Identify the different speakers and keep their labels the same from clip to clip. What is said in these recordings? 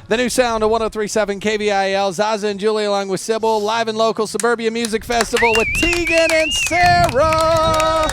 Speaker 1: The new sound of 103.7 KVIL, Zazza and Julie along with Sybil, live and local Suburbia Music Festival with Tegan and Sara.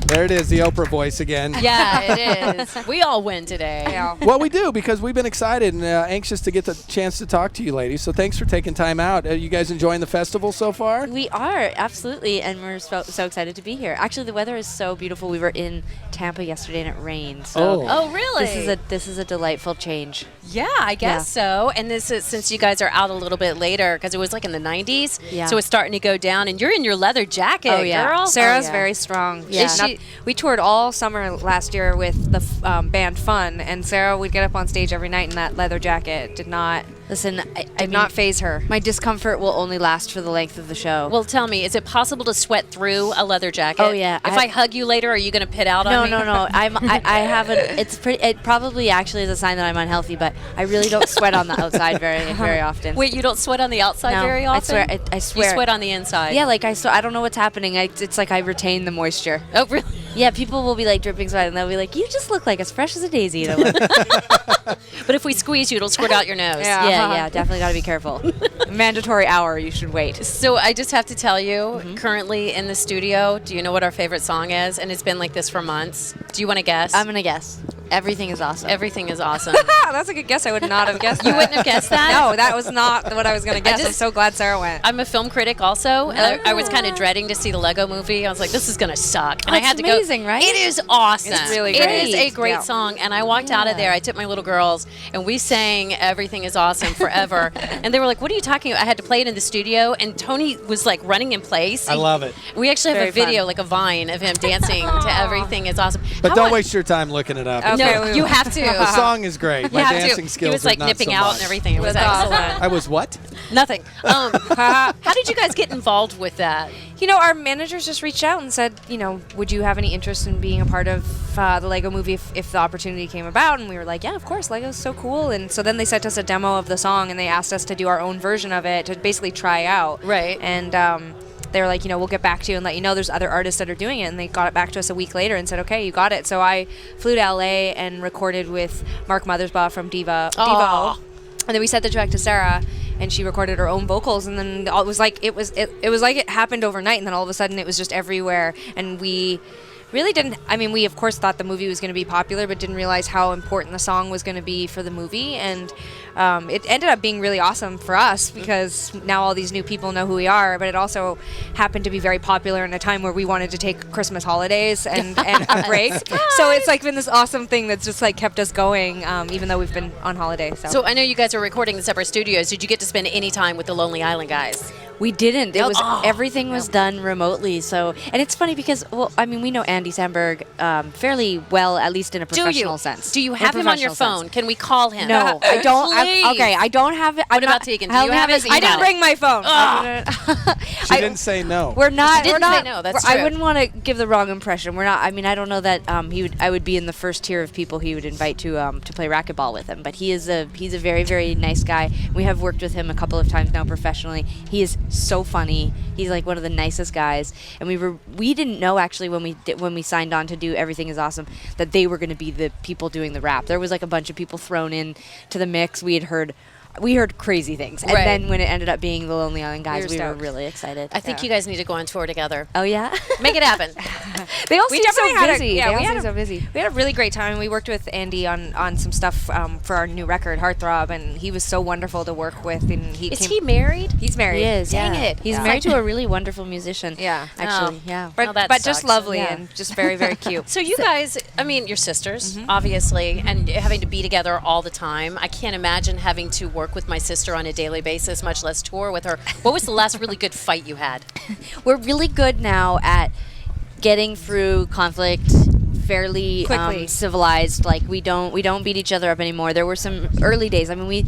Speaker 1: There it is, the Oprah voice again.
Speaker 2: Yeah, it is. We all win today.
Speaker 3: Yeah.
Speaker 1: Well, we do, because we've been excited and anxious to get the chance to talk to you ladies. So thanks for taking time out. Are you guys enjoying the festival so far?
Speaker 4: We are, absolutely, and we're so excited to be here. Actually, the weather is so beautiful. We were in Tampa yesterday and it rained. So
Speaker 2: Oh, really?
Speaker 4: This is a delightful change.
Speaker 2: Yeah, I guess so. And this is since you guys are out a little bit later, because it was like in the 90s,
Speaker 4: Yeah.
Speaker 2: so it's starting to go down, and you're in your leather jacket,
Speaker 4: Oh, yeah.
Speaker 2: girl.
Speaker 3: Sarah's
Speaker 4: yeah.
Speaker 3: very strong.
Speaker 4: Yeah.
Speaker 3: She's not- we toured all summer last year with the band Fun, and Sarah would get up on stage every night in that leather jacket. It did not phase her.
Speaker 4: My discomfort will only last for the length of the show.
Speaker 2: Well, tell me, is it possible to sweat through a leather jacket?
Speaker 4: Oh, yeah.
Speaker 2: If I hug you later, are you going to pit out on me?
Speaker 4: No. I haven't. It probably actually is a sign that I'm unhealthy, but I really don't sweat on the outside very often.
Speaker 2: Wait, you don't sweat on the outside
Speaker 4: No,
Speaker 2: very often?
Speaker 4: I swear.
Speaker 2: You sweat on the inside.
Speaker 4: Yeah, like I don't know what's happening. It's like I retain the moisture.
Speaker 2: Oh, really?
Speaker 4: Yeah, people will be like dripping sweat, and they'll be like, "You just look like as fresh as a daisy." And I'm like,
Speaker 2: But if we squeeze you, it'll squirt out your nose.
Speaker 3: Yeah.
Speaker 4: yeah, definitely got to be careful.
Speaker 3: Mandatory hour. You should wait.
Speaker 2: So I just have to tell you, currently in the studio, do you know what our favorite song is? And it's been like this for months. Do you want to guess?
Speaker 4: I'm gonna guess. Everything is awesome.
Speaker 2: Everything is awesome.
Speaker 3: That's a good guess. I would not have guessed.
Speaker 2: You wouldn't have guessed that?
Speaker 3: No, that was not what I was going to guess. I'm so glad Sarah went.
Speaker 2: I'm a film critic also, and I was kind of dreading to see the Lego movie. I was like, this is going to suck. And I
Speaker 4: It's
Speaker 2: had to
Speaker 4: amazing,
Speaker 2: go.
Speaker 4: right?
Speaker 2: It is awesome.
Speaker 3: It's really
Speaker 2: It
Speaker 3: great.
Speaker 2: is a great
Speaker 3: Yeah.
Speaker 2: song. And I walked out of there. I took my little girls, and we sang Everything is Awesome Forever. And they were like, what are you talking about? I had to play it in the studio, and Tony was like running in place.
Speaker 1: I love it.
Speaker 2: We actually have
Speaker 3: Very
Speaker 2: a video,
Speaker 3: fun.
Speaker 2: like a vine of him dancing to Everything is Awesome.
Speaker 1: But
Speaker 2: How
Speaker 1: don't
Speaker 2: much-
Speaker 1: waste your time looking it up.
Speaker 3: Okay.
Speaker 2: No, you have to.
Speaker 1: The song is great.
Speaker 2: You
Speaker 1: My
Speaker 2: have
Speaker 1: dancing
Speaker 2: to.
Speaker 1: skills
Speaker 2: He was like
Speaker 1: are not
Speaker 2: nipping
Speaker 1: so
Speaker 2: out
Speaker 1: much.
Speaker 2: and everything. It was
Speaker 3: That's awesome.
Speaker 2: excellent.
Speaker 1: I was what?
Speaker 2: Nothing. How did you guys get involved with that?
Speaker 3: You know, our managers just reached out and said, you know, would you have any interest in being a part of the Lego movie if the opportunity came about? And we were like, yeah, of course, Lego's so cool. And so then they sent us a demo of the song, and they asked us to do our own version of it to basically try out.
Speaker 2: Right.
Speaker 3: And they were like, you know, we'll get back to you and let you know there's other artists that are doing it. And they got it back to us a week later and said, okay, you got it. So I flew to LA and recorded with Mark Mothersbaugh from Devo. And then we sent the track to Sarah, and she recorded her own vocals, and then it was like it happened overnight, and then all of a sudden it was just everywhere, and we really didn't. I mean, we of course thought the movie was going to be popular, but didn't realize how important the song was going to be for the movie, and it ended up being really awesome for us because now all these new people know who we are, but it also happened to be very popular in a time where we wanted to take Christmas holidays and a break. So it's like been this awesome thing that's just like kept us going, even though we've been on holiday.
Speaker 2: So I know you guys are recording in separate studios. Did you get to spend any time with the Lonely Island guys?
Speaker 4: We didn't. It was everything was
Speaker 3: Yeah.
Speaker 4: done remotely. So, and it's funny because, well, I mean, we know Andy Samberg fairly well, at least in a professional sense.
Speaker 2: Do you
Speaker 4: In a
Speaker 2: have him on your
Speaker 4: professional
Speaker 2: phone? Can we call him?
Speaker 4: No, I don't.
Speaker 2: Please.
Speaker 4: Okay, I don't have it.
Speaker 2: What about Tegan? Do
Speaker 4: I
Speaker 2: you
Speaker 4: don't
Speaker 2: have his
Speaker 3: I didn't
Speaker 2: email?
Speaker 3: bring my phone.
Speaker 1: She didn't say no.
Speaker 4: We're not.
Speaker 2: She
Speaker 4: We're
Speaker 2: didn't say
Speaker 4: not.
Speaker 2: no, that's
Speaker 4: I
Speaker 2: true.
Speaker 4: wouldn't want to give the wrong impression. We're not. I mean, I don't know that I would be in the first tier of people he would invite to play racquetball with him. But he's a very, very nice guy. We have worked with him a couple of times now professionally. He is so funny. He's like one of the nicest guys. And we didn't know actually when we signed on to do Everything is Awesome that they were going to be the people doing the rap. There was like a bunch of people thrown in to the mix. We heard crazy things. And
Speaker 2: Right.
Speaker 4: then when it ended up being the Lonely Island guys, we were
Speaker 3: stoked.
Speaker 4: really excited.
Speaker 2: I think you guys need to go on tour together.
Speaker 4: Oh yeah.
Speaker 2: Make it happen.
Speaker 4: They all
Speaker 3: We
Speaker 4: seem so
Speaker 3: definitely had
Speaker 4: busy.
Speaker 3: a,
Speaker 4: They
Speaker 3: yeah,
Speaker 4: all
Speaker 3: we
Speaker 4: seem
Speaker 3: had
Speaker 4: so busy.
Speaker 3: We had a really great time. We worked with Andy on some stuff for our new record, Heartthrob, and he was so wonderful to work with. And
Speaker 2: Is he married?
Speaker 3: He's married.
Speaker 4: He is.
Speaker 2: Dang
Speaker 4: yeah.
Speaker 2: it.
Speaker 4: He's
Speaker 3: Yeah.
Speaker 4: married to a really wonderful musician.
Speaker 3: Yeah.
Speaker 4: Actually,
Speaker 2: Oh.
Speaker 4: yeah.
Speaker 2: Well, that
Speaker 3: but just
Speaker 2: sucks.
Speaker 3: lovely
Speaker 4: Yeah.
Speaker 3: and just very, very cute.
Speaker 2: So you guys, I mean, you're sisters,
Speaker 4: Mm-hmm.
Speaker 2: obviously, and having to be together all the time. I can't imagine having to work with my sister on a daily basis, much less tour with her. What was the last really good fight you had?
Speaker 4: We're really good now at getting through conflict fairly
Speaker 3: Quickly.
Speaker 4: civilized. Like we don't beat each other up anymore. There were some early days. I mean, we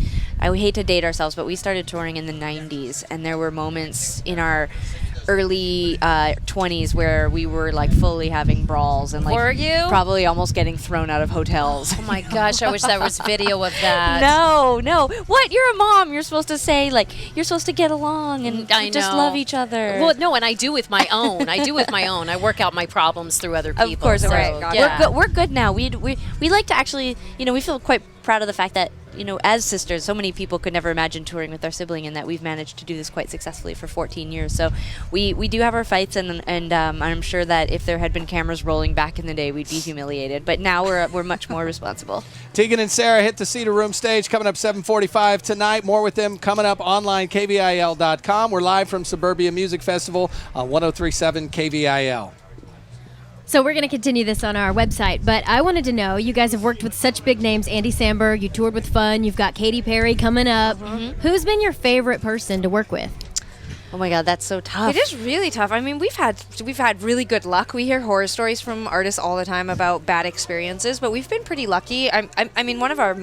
Speaker 4: hate to date ourselves, but we started touring in the 90s, and there were moments in our early 20s where we were like fully having brawls and like
Speaker 2: Were you?
Speaker 4: probably almost getting thrown out of hotels.
Speaker 2: Oh my gosh, I wish there was video of that.
Speaker 4: No. What? You're a mom. You're supposed to say like you're supposed to get along and
Speaker 2: I
Speaker 4: just
Speaker 2: know.
Speaker 4: love each other.
Speaker 2: Well, no, and I do with my own. I work out my problems through other people.
Speaker 4: Of course,
Speaker 2: so,
Speaker 4: right.
Speaker 3: Gotcha.
Speaker 2: yeah.
Speaker 4: We're good now. We like to actually, we feel quite proud of the fact that as sisters, so many people could never imagine touring with our sibling, and that we've managed to do this quite successfully for 14 years. So we do have our fights, and I'm sure that if there had been cameras rolling back in the day, we'd be humiliated. But now we're much more responsible.
Speaker 1: Tegan and Sara hit the Cedar Room stage coming up 7:45 tonight. More with them coming up online, KVIL.com. We're live from Suburbia Music Festival on 103.7 KVIL.
Speaker 5: So we're going to continue this on our website, but I wanted to know, you guys have worked with such big names, Andy Samberg, you toured with Fun, you've got Katy Perry coming up. Who's been your favorite person to work with?
Speaker 4: Oh my God, that's so tough.
Speaker 3: It is really tough. I mean, we've had really good luck. We hear horror stories from artists all the time about bad experiences, but we've been pretty lucky. I mean, one of our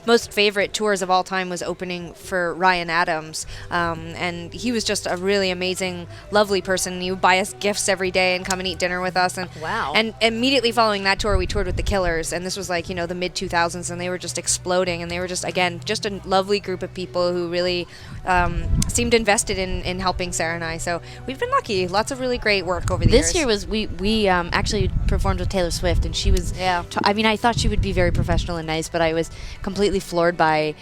Speaker 3: most favorite tours of all time was opening for Ryan Adams, and he was just a really amazing, lovely person. He would buy us gifts every day and come and eat dinner with us. And
Speaker 2: Wow.
Speaker 3: And immediately following that tour, we toured with the Killers, and this was like, the mid 2000s, and they were just exploding, and they were just a lovely group of people who really seemed invested in helping Sara and I. So we've been lucky. Lots of really great work over the years.
Speaker 4: This year was we actually performed with Taylor Swift, and she was.
Speaker 3: Yeah.
Speaker 4: I mean, I thought she would be very professional and nice, but I was completely floored by.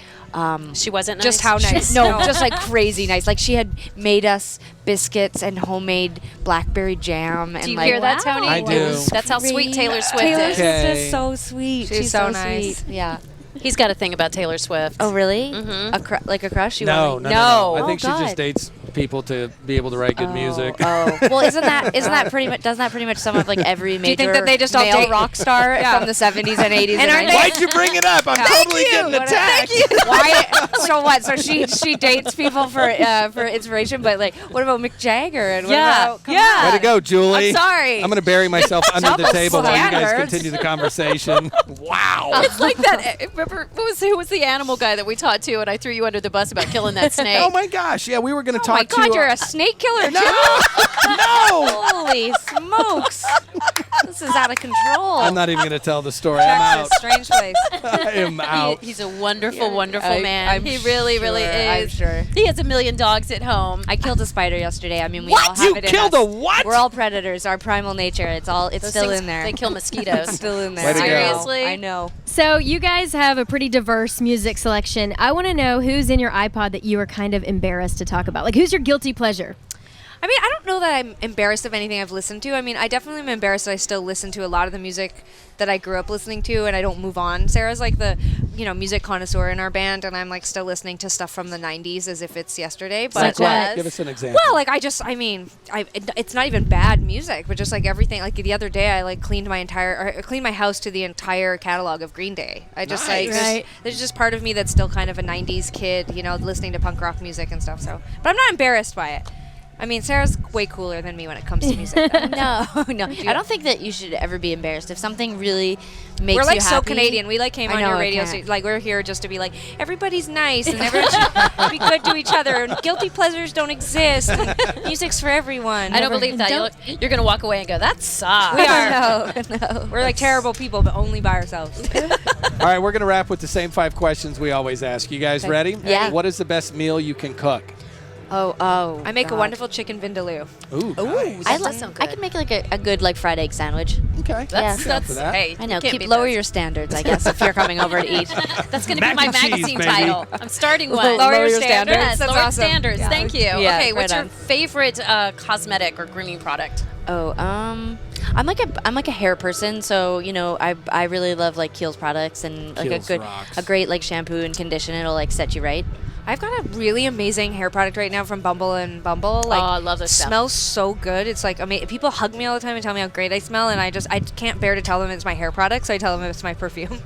Speaker 2: She wasn't
Speaker 3: just
Speaker 2: nice.
Speaker 3: how nice.
Speaker 4: No, just like crazy nice. Like she had made us biscuits and homemade blackberry jam. And
Speaker 2: Do you
Speaker 4: like,
Speaker 2: hear that, Tony?
Speaker 1: I do.
Speaker 2: That's how sweet Taylor Swift
Speaker 4: Taylor
Speaker 2: is.
Speaker 4: Swift
Speaker 1: Okay.
Speaker 4: is so sweet.
Speaker 3: She's so nice.
Speaker 4: Sweet. Yeah.
Speaker 2: He's got a thing about Taylor Swift.
Speaker 4: Oh really? Like a crush? You
Speaker 1: No,
Speaker 4: want
Speaker 1: no,
Speaker 4: me-
Speaker 1: no. I
Speaker 4: Oh,
Speaker 1: think she
Speaker 4: God.
Speaker 1: just dates people to be able to write good music.
Speaker 4: Oh, well, isn't that pretty much? Doesn't that pretty much sum up like every major
Speaker 3: you think that they just all
Speaker 4: male
Speaker 3: date-
Speaker 4: rock star
Speaker 3: Yeah.
Speaker 4: from the 70s and 80s and,
Speaker 3: aren't
Speaker 4: 90s?
Speaker 1: Why'd you bring it up? I'm totally getting attacked.
Speaker 3: Why? So what? So she dates people for inspiration, but like, what about Mick Jagger and what about? Come
Speaker 2: yeah.
Speaker 1: Way to go, Julie.
Speaker 3: I'm sorry.
Speaker 1: I'm going to bury myself under the
Speaker 3: Double
Speaker 1: table while you guys
Speaker 3: standards.
Speaker 1: continue the conversation. Wow.
Speaker 2: It's like that. Remember, who was the animal guy that we taught to, and I threw you under the bus about killing that snake?
Speaker 1: Oh my gosh. Yeah, we were going to
Speaker 3: Oh my
Speaker 1: talk
Speaker 3: God,
Speaker 1: to
Speaker 3: you're a snake killer
Speaker 1: No.
Speaker 3: too.
Speaker 1: No.
Speaker 3: Holy smokes! This is out of control.
Speaker 1: I'm not even going to tell the story. I'm out.
Speaker 3: Strange place.
Speaker 1: I am out.
Speaker 2: He's a wonderful, wonderful
Speaker 3: I-
Speaker 2: man.
Speaker 3: I'm
Speaker 2: He really, really
Speaker 3: sure,
Speaker 2: is.
Speaker 3: I'm sure.
Speaker 2: He has 1 million dogs at home.
Speaker 4: I killed a spider yesterday. I mean, we all
Speaker 1: What?
Speaker 4: have
Speaker 1: You
Speaker 4: it in
Speaker 1: killed
Speaker 4: us.
Speaker 1: a what?
Speaker 4: We're all predators. Our primal nature. It's
Speaker 2: Those
Speaker 4: still
Speaker 2: things,
Speaker 4: in there.
Speaker 2: They kill mosquitoes.
Speaker 4: Still in there.
Speaker 1: Way to go.
Speaker 2: Seriously?
Speaker 4: I know.
Speaker 5: So you guys have a pretty diverse music selection. I want to know who's in your iPod that you are kind of embarrassed to talk about. Like, who's your guilty pleasure?
Speaker 3: I mean, I don't know that I'm embarrassed of anything I've listened to. I mean, I definitely am embarrassed that I still listen to a lot of the music that I grew up listening to, and I don't move on. Sarah's like the, music connoisseur in our band, and I'm like still listening to stuff from the 90s as if it's yesterday. But
Speaker 2: Such as?
Speaker 1: Give us an example.
Speaker 3: well, like it's not even bad music, but just like everything. Like the other day, I like cleaned my house to the entire catalog of Green Day. I just
Speaker 1: Nice.
Speaker 5: Right.
Speaker 3: there's just part of me that's still kind of a 90s kid, listening to punk rock music and stuff. So, but I'm not embarrassed by it. I mean, Sarah's way cooler than me when it comes to music. though.
Speaker 4: No. I don't think that you should ever be embarrassed if something really makes
Speaker 3: We're like
Speaker 4: you
Speaker 3: so
Speaker 4: happy.
Speaker 3: Canadian. We like came
Speaker 4: I
Speaker 3: on
Speaker 4: know,
Speaker 3: your
Speaker 4: I
Speaker 3: radio
Speaker 4: can't.
Speaker 3: station. Like we're here just to be like everybody's nice and everyone should be good to each other. And guilty pleasures don't exist. And music's for everyone.
Speaker 2: I don't believe that. You're going to walk away and go, that sucks.
Speaker 3: We are.
Speaker 4: No.
Speaker 3: We're like terrible people, but only by ourselves.
Speaker 1: All right, we're going to wrap with the same 5 questions we always ask. You guys ready?
Speaker 4: Yeah.
Speaker 1: What is the best meal you can cook?
Speaker 4: Oh.
Speaker 3: I make a
Speaker 4: God.
Speaker 3: wonderful chicken vindaloo.
Speaker 1: Ooh, nice.
Speaker 2: That does sound
Speaker 4: I
Speaker 2: good.
Speaker 4: can make like a good like fried egg sandwich.
Speaker 1: Okay.
Speaker 2: That's,
Speaker 1: Down for that.
Speaker 2: hey,
Speaker 4: I know.
Speaker 2: can't
Speaker 4: Keep
Speaker 2: beat
Speaker 4: lower
Speaker 2: that.
Speaker 4: your standards, I guess, if you're coming over to eat.
Speaker 2: That's going to be
Speaker 1: Mac
Speaker 2: my
Speaker 1: and cheese,
Speaker 2: magazine
Speaker 1: baby.
Speaker 2: title. I'm starting one.
Speaker 3: Lower your standards.
Speaker 2: Yes,
Speaker 3: That's
Speaker 2: lower
Speaker 3: awesome.
Speaker 2: standards.
Speaker 3: Yeah.
Speaker 2: Thank you.
Speaker 4: Yeah,
Speaker 2: Okay, what's
Speaker 4: right
Speaker 2: your
Speaker 4: on.
Speaker 2: favorite cosmetic or grooming product?
Speaker 4: Oh, I'm like a hair person, so I really love like Kiehl's products and like
Speaker 1: Kiehl's rocks.
Speaker 4: a great like shampoo and condition. It'll like set you right.
Speaker 3: I've got a really amazing hair product right now from Bumble and Bumble. Like,
Speaker 2: I love this stuff.
Speaker 3: Smells so good. It's like people hug me all the time and tell me how great I smell, and I can't bear to tell them it's my hair product, so I tell them it's my perfume.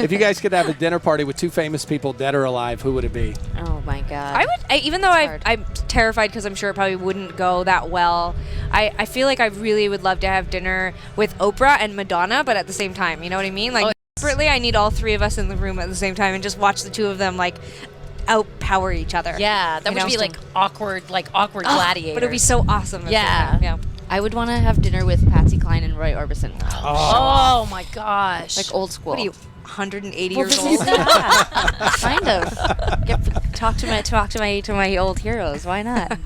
Speaker 1: If you guys could have a dinner party with 2 famous people, dead or alive, who would it be?
Speaker 4: Oh my God.
Speaker 3: Even though I'm terrified because I'm sure it probably wouldn't go that well. I feel like I really would love to have dinner with Oprah and Madonna, but at the same time, you know what I mean? Like separately, I need all 3 of us in the room at the same time and just watch the 2 of them like outpower each other.
Speaker 2: Yeah, that
Speaker 3: You
Speaker 2: would
Speaker 3: know?
Speaker 2: be like awkward gladiators.
Speaker 3: But it'd be so awesome. at the
Speaker 2: Yeah.
Speaker 3: same time. Yeah.
Speaker 4: I would want to have dinner with Patsy Cline and Roy Orbison.
Speaker 2: Oh my gosh.
Speaker 4: Like old school.
Speaker 3: What are you, 180
Speaker 4: Well,
Speaker 3: years
Speaker 4: this
Speaker 3: old?
Speaker 4: is that. Kind of. Talk to my old heroes. Why not?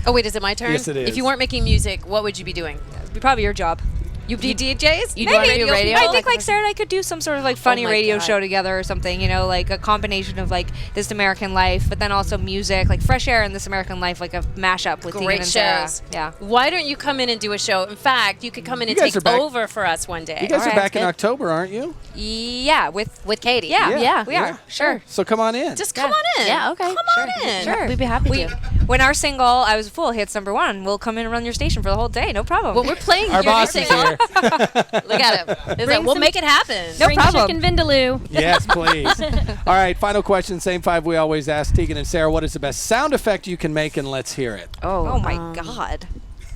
Speaker 2: Oh wait, is it my turn?
Speaker 1: Yes, it is.
Speaker 2: If you weren't making music, what would you be doing?
Speaker 3: It'd be probably your job.
Speaker 2: You be DJs?
Speaker 4: You want to do radio? I think
Speaker 3: like Sarah and I could do some sort of like funny
Speaker 2: my
Speaker 3: radio
Speaker 2: God.
Speaker 3: show together or something, you know, like a combination of like This American Life, but then also music, like Fresh Air and This American Life, like a mashup with Tegan
Speaker 2: Great
Speaker 3: and Sara.
Speaker 2: shows.
Speaker 3: Yeah.
Speaker 2: Why don't you come in and do a show? In fact, you could come in and
Speaker 1: You guys
Speaker 2: take
Speaker 1: are back-
Speaker 2: over for us one day.
Speaker 1: You guys
Speaker 3: All
Speaker 1: are
Speaker 3: right,
Speaker 1: back in
Speaker 3: good.
Speaker 1: October, aren't you?
Speaker 3: Yeah, with
Speaker 2: Katie.
Speaker 3: yeah, we
Speaker 1: yeah.
Speaker 3: are. Sure.
Speaker 1: So come on in.
Speaker 2: Just come on in.
Speaker 4: Yeah, okay.
Speaker 2: Come on in.
Speaker 3: Sure.
Speaker 4: We'd be happy
Speaker 3: We,
Speaker 4: to.
Speaker 3: when our single I Was a Fool hits #1, we'll come in and run your station for the whole day, no problem.
Speaker 2: Well, we're playing
Speaker 1: Our
Speaker 2: your
Speaker 1: boss is
Speaker 2: single.
Speaker 1: here.
Speaker 2: Look at him. He's like,
Speaker 5: Bring
Speaker 2: we'll
Speaker 5: some-
Speaker 2: make it happen.
Speaker 3: No
Speaker 5: Bring
Speaker 3: problem.
Speaker 5: chicken vindaloo.
Speaker 1: Yes, please. All right, final question. Same 5 we always ask. Tegan and Sara, what is the best sound effect you can make, and let's hear it.
Speaker 3: oh my God.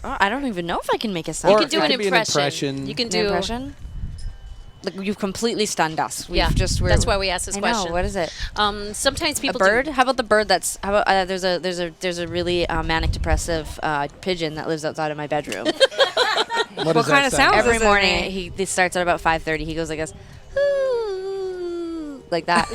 Speaker 4: Oh, I don't even know if I can make a sound.
Speaker 1: Or
Speaker 2: You can do
Speaker 1: it
Speaker 2: an
Speaker 1: could be an
Speaker 2: impression.
Speaker 1: impression.
Speaker 2: You can
Speaker 4: An
Speaker 2: do.
Speaker 4: impression. Like you've completely stunned us. We've
Speaker 2: Yeah,
Speaker 4: just we're,
Speaker 2: that's why we asked this
Speaker 4: I
Speaker 2: question.
Speaker 4: know. What is it?
Speaker 2: Sometimes
Speaker 4: A
Speaker 2: people
Speaker 4: bird?
Speaker 2: do.
Speaker 4: How about the bird that's? How about there's a really manic depressive pigeon that lives outside of my bedroom.
Speaker 1: What does
Speaker 3: kind
Speaker 1: that
Speaker 3: of
Speaker 1: sound?
Speaker 3: sound?
Speaker 4: Every
Speaker 3: Does it
Speaker 4: morning
Speaker 3: make?
Speaker 4: he starts at about 5:30. He goes like this, like that.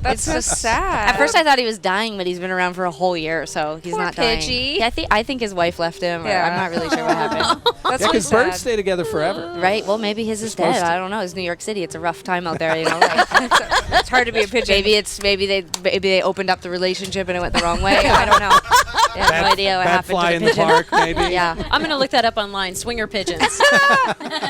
Speaker 3: That's so sad.
Speaker 4: At first I thought he was dying, but he's been around for a whole year, so he's
Speaker 2: Poor
Speaker 4: not dying.
Speaker 2: Pidgey.
Speaker 4: Yeah, I think his wife left him. Or
Speaker 3: Yeah.
Speaker 4: I'm not really sure what happened.
Speaker 3: That's
Speaker 1: Yeah,
Speaker 3: so
Speaker 1: because birds
Speaker 3: sad.
Speaker 1: stay together forever.
Speaker 4: Right? Well, maybe his is
Speaker 1: supposed
Speaker 4: dead.
Speaker 1: to.
Speaker 4: I don't know. It's New York City. It's a rough time out there. You know. Like,
Speaker 3: It's hard to be a pigeon.
Speaker 4: maybe they opened up the relationship and it went the wrong way. I don't know. I have no idea what
Speaker 1: Bad
Speaker 4: happened
Speaker 1: fly
Speaker 4: to
Speaker 1: in
Speaker 4: the
Speaker 1: the
Speaker 4: pigeon.
Speaker 1: park, maybe.
Speaker 4: Yeah.
Speaker 2: I'm gonna look that up online. Swinger pigeons.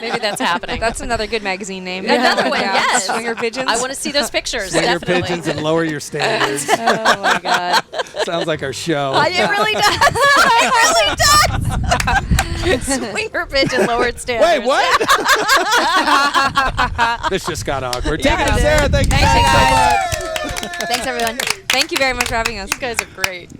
Speaker 2: Maybe that's happening.
Speaker 3: That's another good magazine name.
Speaker 2: Another one.
Speaker 3: Yeah.
Speaker 2: Yes.
Speaker 3: Swinger pigeons.
Speaker 2: I want to see those pictures.
Speaker 1: Swinger
Speaker 2: Definitely.
Speaker 1: pigeons and lower your standards.
Speaker 4: Oh my God.
Speaker 1: Sounds like our show.
Speaker 2: It really does. It really does. Swinger pigeon lowered standards.
Speaker 1: Wait, what? This just got awkward. Tegan and
Speaker 3: it
Speaker 1: Sara, thank you
Speaker 3: Thanks,
Speaker 1: guys so
Speaker 3: guys.
Speaker 1: much.
Speaker 4: Thanks, everyone.
Speaker 3: Thank you very much for having us.
Speaker 2: You guys are great.